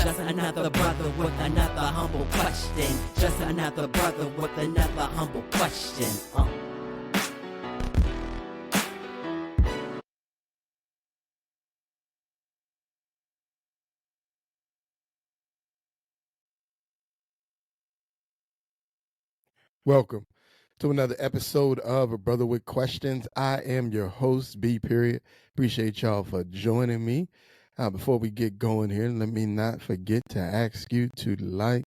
Just another brother with another humble question. Just another brother with another humble question. Welcome to another episode of Brotherhood Questions. I am your host, B. Period. Appreciate y'all for joining me. Before we get going here, let me not forget to ask you to like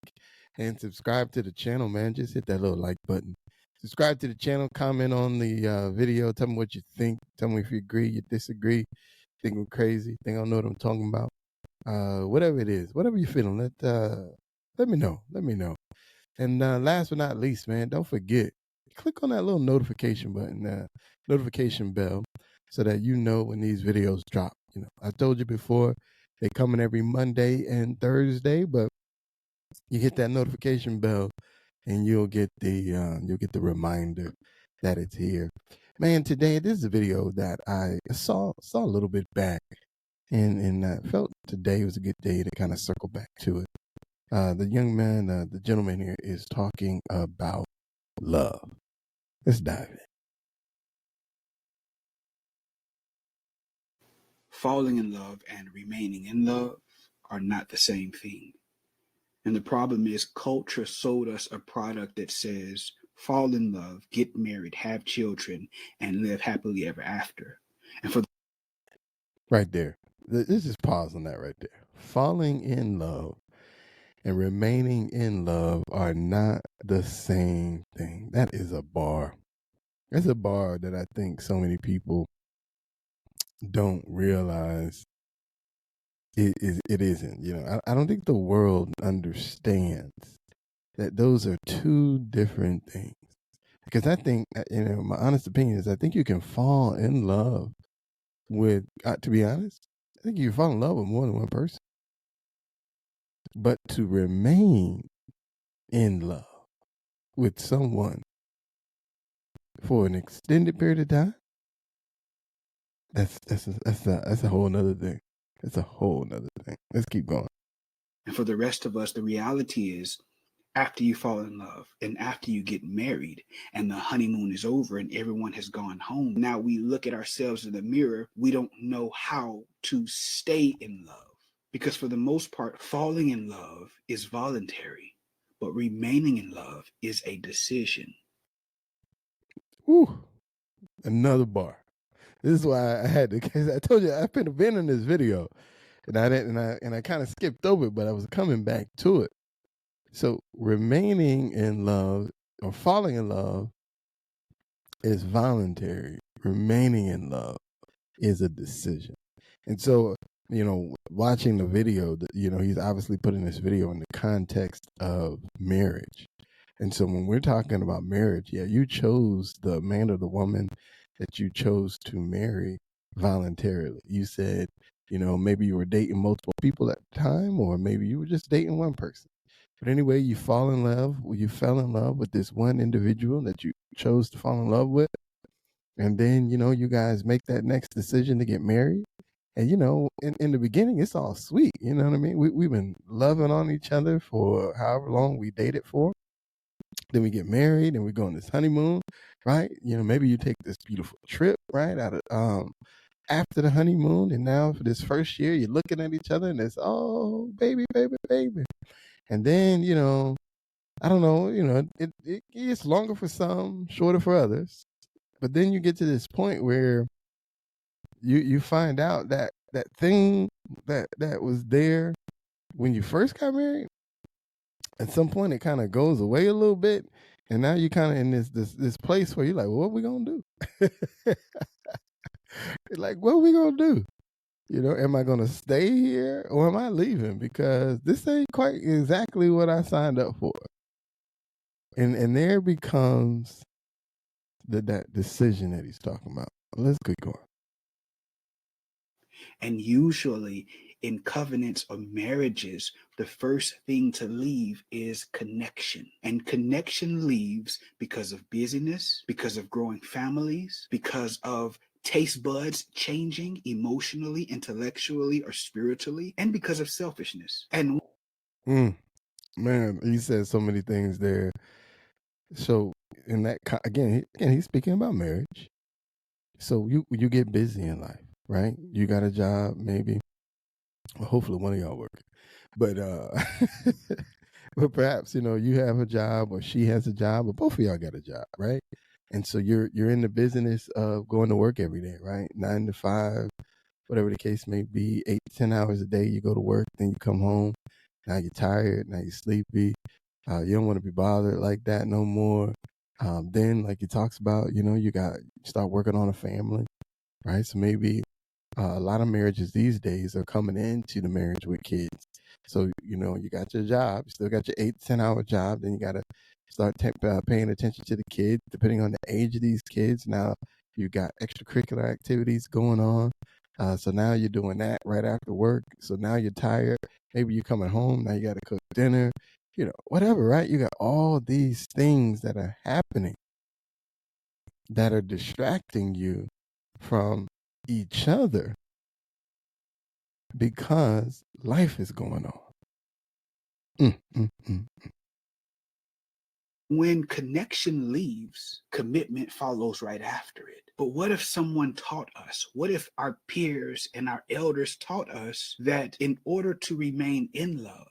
and subscribe to the channel, man. Just hit that little like button. Subscribe to the channel, comment on the video, tell me what you think. Tell me if you agree, you disagree, think I'm crazy, think I don't know what I'm talking about. Whatever it is, whatever you're feeling, let me know. Let me know. And last but not least, man, don't forget, click on that little notification button, notification bell, so that you know when these videos drop. You know, I told you before, they coming every Monday and Thursday, but you hit that notification bell, and you'll get the reminder that it's here. Man, today this is a video that I saw a little bit back, and I felt today was a good day to kind of circle back to it. The young man, the gentleman here is talking about love. Let's dive in. Falling in love and remaining in love are not the same thing. And the problem is culture sold us a product that says fall in love, get married, have children, and live happily ever after. And for Right there. Let's just pause on that right there. Falling in love and remaining in love are not the same thing. That is a bar. That's a bar that I think so many people don't realize it isn't. You know, I don't think the world understands that those are two different things. Because I think, you know, my honest opinion is I think you can fall in love with, to be honest, I think you can fall in love with more than one person. But to remain in love with someone for an extended period of time, that's a whole nother thing. That's a whole nother thing. Let's keep going. And for the rest of us, the reality is after you fall in love and after you get married and the honeymoon is over and everyone has gone home, now we look at ourselves in the mirror. We don't know how to stay in love because for the most part, falling in love is voluntary, but remaining in love is a decision. Whew. Another bar. This is why I had to, because I told you I've been in this video and I kind of skipped over it, but I was coming back to it. So remaining in love or falling in love is voluntary. Remaining in love is a decision. And so, you know, watching the video, you know, he's obviously putting this video in the context of marriage. And so when we're talking about marriage, yeah, you chose the man or the woman that you chose to marry voluntarily. You said, you know, maybe you were dating multiple people at the time, or maybe you were just dating one person. But anyway, you fell in love with this one individual that you chose to fall in love with. And then, you know, you guys make that next decision to get married. And, you know, in the beginning, it's all sweet. You know what I mean? We've been loving on each other for however long we dated for. Then we get married and we go on this honeymoon, right? You know, maybe you take this beautiful trip, right? Out of after the honeymoon, and now for this first year, you're looking at each other and it's, oh, baby, baby, baby. And then, you know, I don't know, you know, it gets longer for some, shorter for others. But then you get to this point where you find out that thing that was there when you first got married, at some point it kind of goes away a little bit, and now you kind of in this place where you're like, well, what we gonna do? Like, what we gonna do? You know, am I gonna stay here or am I leaving? Because this ain't quite exactly what I signed up for. And there becomes that decision that he's talking about. Let's keep going. And usually in covenants or marriages, the first thing to leave is connection. And connection leaves because of busyness, because of growing families, because of taste buds changing emotionally, intellectually, or spiritually, and because of selfishness. And Man, he said so many things there. So in that again, he's speaking about marriage. So you get busy in life, right? You got a job, maybe. Well, hopefully one of y'all working, but but perhaps you have a job or she has a job or both of y'all got a job, right? And so you're in the business of going to work every day, right? 9 to 5, whatever the case may be, 8 to 10 hours a day. You go to work, then you come home. Now you're tired. Now you're sleepy. You don't want to be bothered like that no more. Then, like he talks about, you start working on a family, right? So maybe a lot of marriages these days are coming into the marriage with kids. So, you got your job, you still got your 8 to 10 hour job. Then you got to start paying attention to the kids, depending on the age of these kids. Now you got extracurricular activities going on. So now you're doing that right after work. So now you're tired. Maybe you're coming home. Now you got to cook dinner, whatever, right? You got all these things that are happening that are distracting you from each other because life is going on. When connection leaves, commitment follows right after it. But what if someone taught us? What if our peers and our elders taught us that in order to remain in love,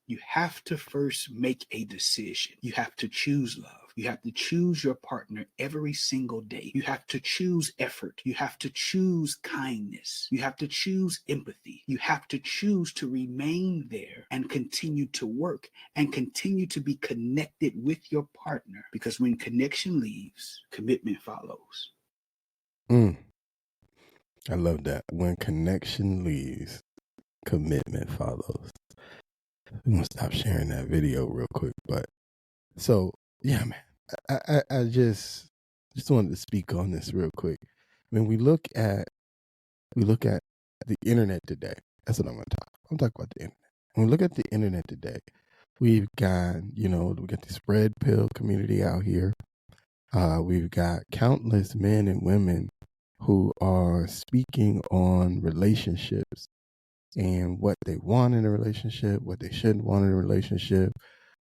you have to first make a decision. You have to choose love. You have to choose your partner every single day. You have to choose effort. You have to choose kindness. You have to choose empathy. You have to choose to remain there and continue to work and continue to be connected with your partner. Because when connection leaves, commitment follows. I love that. When connection leaves, commitment follows. I'm gonna stop sharing that video real quick, but so yeah, man. I just wanted to speak on this real quick. When we look at the internet today, that's what I'm gonna talk. I'm talking about the internet. When we look at the internet today, we've got we got the spread pill community out here. We've got countless men and women who are speaking on relationships and what they want in a relationship, what they shouldn't want in a relationship,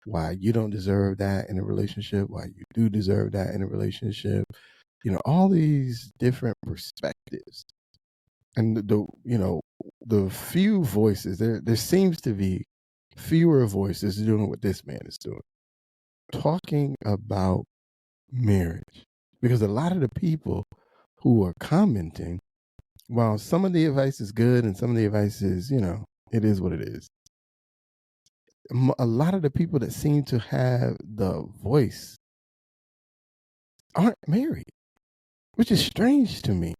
why you don't deserve that in a relationship, why you do deserve that in a relationship. All these different perspectives. And the few voices, there seems to be fewer voices doing what this man is doing, talking about marriage. Because a lot of the people who are commenting, while some of the advice is good and some of the advice is, it is what it is. A lot of the people that seem to have the voice aren't married, which is strange to me.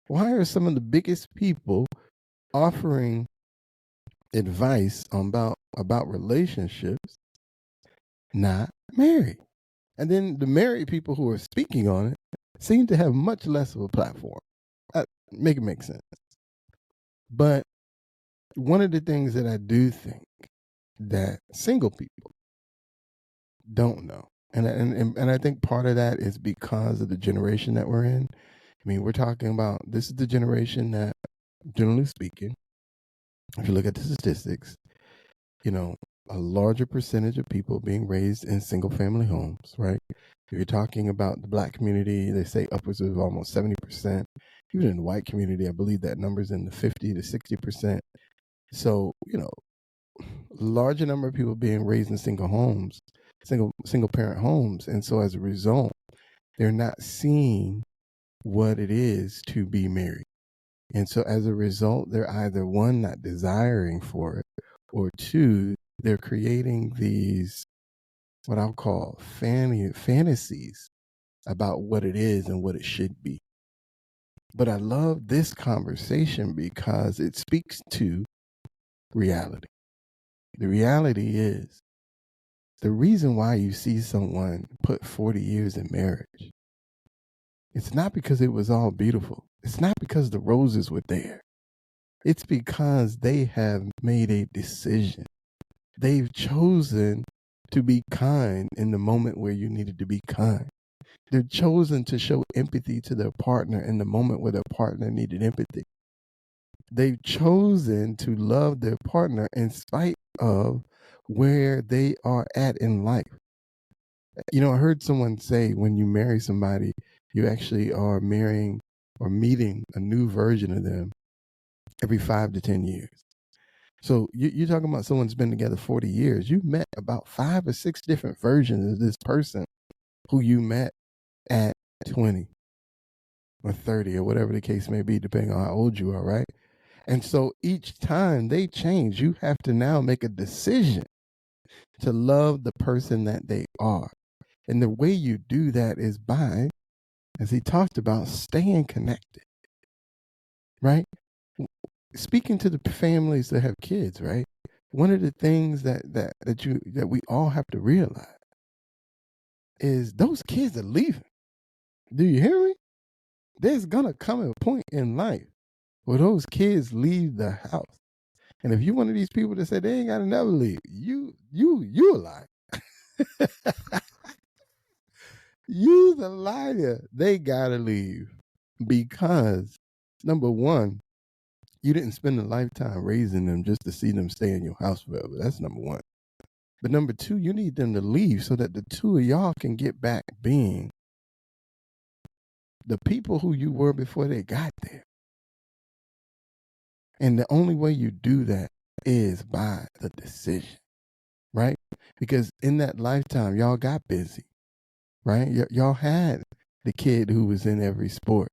Why are some of the biggest people offering advice about relationships not married? And then the married people who are speaking on it seem to have much less of a platform. Make it make sense. But one of the things that I do think that single people don't know, and I think part of that is because of the generation that we're in. I mean, we're talking about, this is the generation that, generally speaking, if you look at the statistics, a larger percentage of people being raised in single family homes, right? If you're talking about the Black community, they say upwards of almost 70%. Even in the white community, I believe that number's in the 50 to 60%. So, larger number of people being raised in single parent homes. And so as a result, they're not seeing what it is to be married. And so as a result, they're either, one, not desiring for it, or two, they're creating these, what I'll call fantasies about what it is and what it should be. But I love this conversation because it speaks to reality. The reality is, the reason why you see someone put 40 years in marriage, it's not because it was all beautiful. It's not because the roses were there. It's because they have made a decision. They've chosen to be kind in the moment where you needed to be kind. They've chosen to show empathy to their partner in the moment where their partner needed empathy. They've chosen to love their partner in spite of where they are at in life. I heard someone say when you marry somebody, you actually are marrying or meeting a new version of them every 5 to 10 years. So you're talking about someone's been together 40 years. You've met about 5 or 6 different versions of this person who you met at 20 or 30 or whatever the case may be, depending on how old you are, right? And so each time they change, you have to now make a decision to love the person that they are. And the way you do that is by, as he talked about, staying connected, right? Speaking to the families that have kids, right? One of the things that we all have to realize is those kids are leaving. Do you hear me? There's gonna come a point in life where those kids leave the house. And if you're one of these people that say they ain't gotta never leave, you a liar. You's a liar. They gotta leave. Because number one, you didn't spend a lifetime raising them just to see them stay in your house forever. That's number one. But number two, you need them to leave so that the two of y'all can get back being the people who you were before they got there. And the only way you do that is by the decision, right? Because in that lifetime, y'all got busy, right? Y'all had the kid who was in every sport.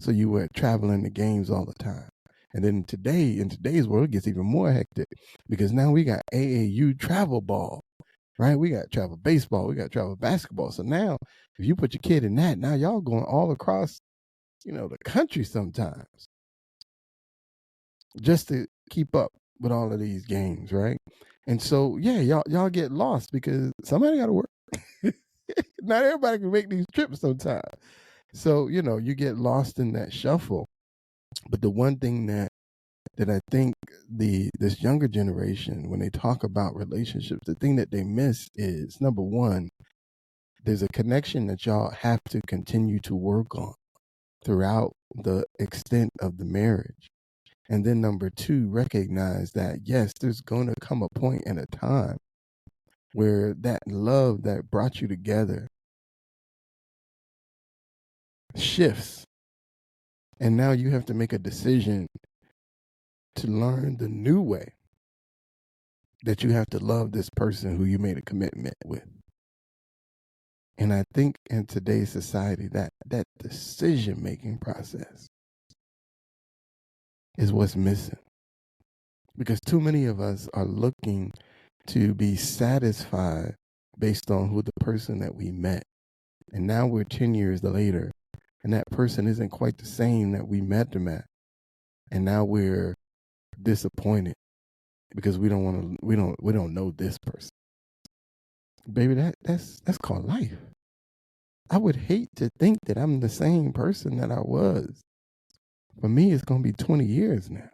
So you were traveling to games all the time. And then in today's world, it gets even more hectic because now we got AAU travel ball, right? We got travel baseball, we got travel basketball. So now if you put your kid in that, now y'all going all across, the country sometimes just to keep up with all of these games, right? And so, yeah, y'all get lost because somebody got to work. Not everybody can make these trips sometimes. So, you get lost in that shuffle. But the one thing that I think this younger generation, when they talk about relationships, the thing that they miss is, number one, there's a connection that y'all have to continue to work on throughout the extent of the marriage. And then number two, recognize that, yes, there's going to come a point in a time where that love that brought you together shifts. And now you have to make a decision to learn the new way that you have to love this person who you made a commitment with. And I think in today's society, that decision-making process is what's missing. Because too many of us are looking to be satisfied based on who the person that we met. And now we're 10 years later, and that person isn't quite the same that we met them at. And now we're disappointed because we don't know this person. Baby, that's called life. I would hate to think that I'm the same person that I was. For me, it's going to be 20 years now.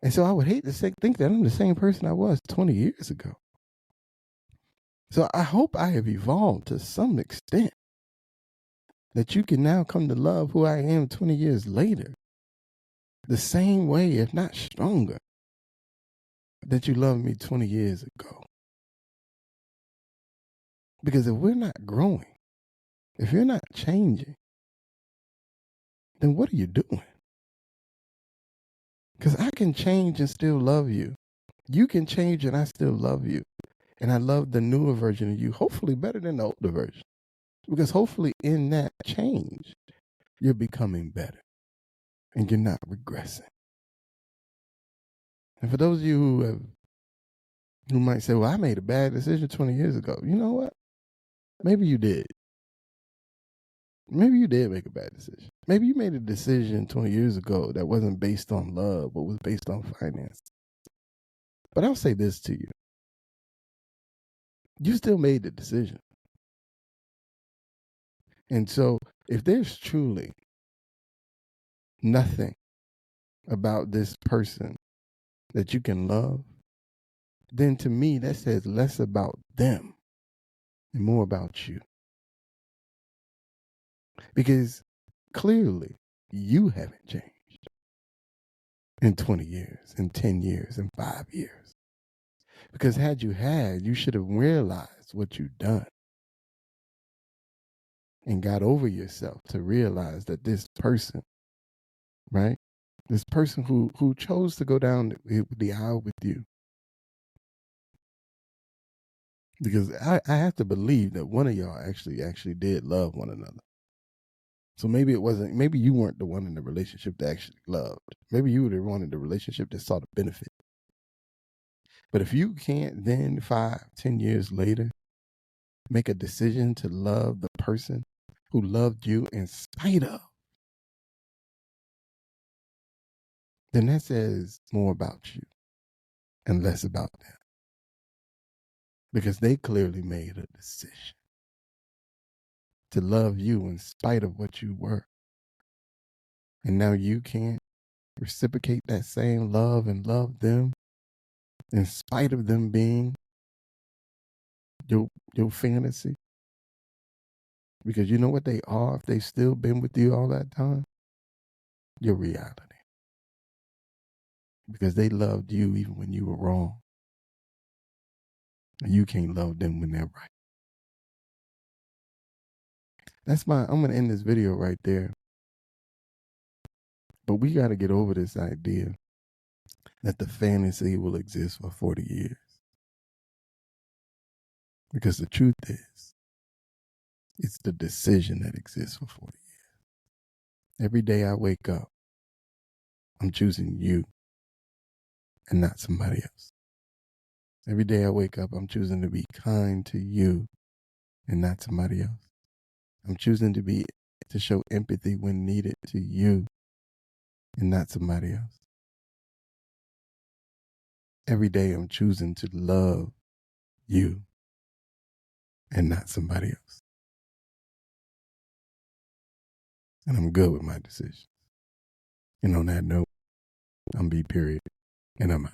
And so I would hate to think that I'm the same person I was 20 years ago. So I hope I have evolved to some extent that you can now come to love who I am 20 years later. The same way, if not stronger, that you loved me 20 years ago. Because if we're not growing, if you're not changing, then what are you doing? Because I can change and still love you. You can change and I still love you. And I love the newer version of you, hopefully better than the older version. Because hopefully in that change, you're becoming better and you're not regressing. And for those of you who might say, well, I made a bad decision 20 years ago. You know what? Maybe you did. Maybe you did make a bad decision. Maybe you made a decision 20 years ago that wasn't based on love, but was based on finance. But I'll say this to you. You still made the decision. And so if there's truly nothing about this person that you can love, then to me that says less about them and more about you. Because clearly you haven't changed in 20 years, in 10 years, in 5 years. Because had you should have realized what you've done and got over yourself to realize that this person, right? This person who chose to go down the aisle with you. Because I have to believe that one of y'all actually did love one another. So maybe you weren't the one in the relationship that actually loved. Maybe you were the one in the relationship that saw the benefit. But if you can't then 5, 10 years later make a decision to love the person who loved you in spite of, then that says more about you and less about them. Because they clearly made a decision to love you in spite of what you were. And now you can't reciprocate that same love and love them in spite of them being your fantasy. Because you know what they are if they've still been with you all that time? Your reality. Because they loved you even when you were wrong. And you can't love them when they're right. I'm going to end this video right there. But we got to get over this idea that the fantasy will exist for 40 years. Because the truth is, it's the decision that exists for 40 years. Every day I wake up, I'm choosing you and not somebody else. Every day I wake up, I'm choosing to be kind to you and not somebody else. I'm choosing to show empathy when needed to you and not somebody else. Every day I'm choosing to love you and not somebody else. And I'm good with my decisions. And on that note, I'm B. Period, and I'm out.